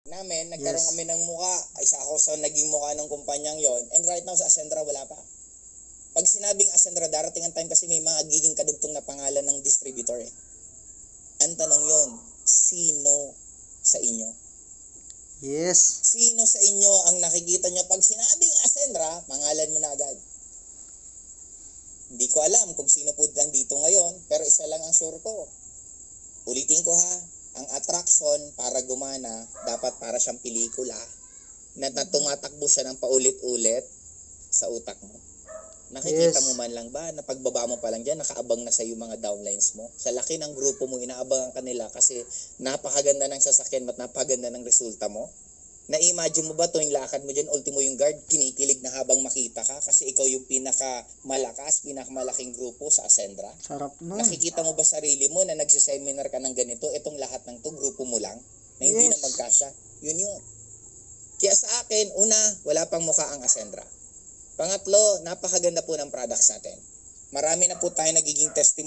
namin, nagkaroon Yes. kami ng muka, isa ako sa naging muka ng kumpanyang yon, and right now sa Ascendra wala pa. Pag sinabing Ascendra, darating ang time kasi may mga giging kadugtong na pangalan ng distributor eh. Ang tanong yon, sino sa inyo? Yes. Sino sa inyo ang nakikita nyo pag sinabing Ascendra, pangalan mo na agad? Hindi ko alam kung sino po dito ngayon, pero isa lang ang sure ko. Ulitin ko ha, ang attraction para gumana, dapat para siyang pelikula na tumatakbo siya ng paulit-ulit sa utak mo. Nakikita Yes. mo man lang ba na pagbaba mo pa lang dyan, nakaabang na sa iyo mga downlines mo? Sa laki ng grupo mo, inaabangan ka nila kasi napakaganda ng sasakyan at napakaganda ng resulta mo. Na-imagine mo ba tuwing lakad mo dyan, ultimo yung guard, kinikilig na habang makita ka kasi ikaw yung pinakamalakas, pinakamalaking grupo sa Ascendra? Sarap nun. Nakikita mo ba sarili mo na nagsiseminar ka ng ganito, itong lahat ng to, grupo mo lang, na hindi Yes. na magkasya? Yun yun. Kaya sa akin, una, wala pang mukha ang Ascendra. Pangatlo, napakaganda po ng products natin. Marami na po tayo nagiging testimony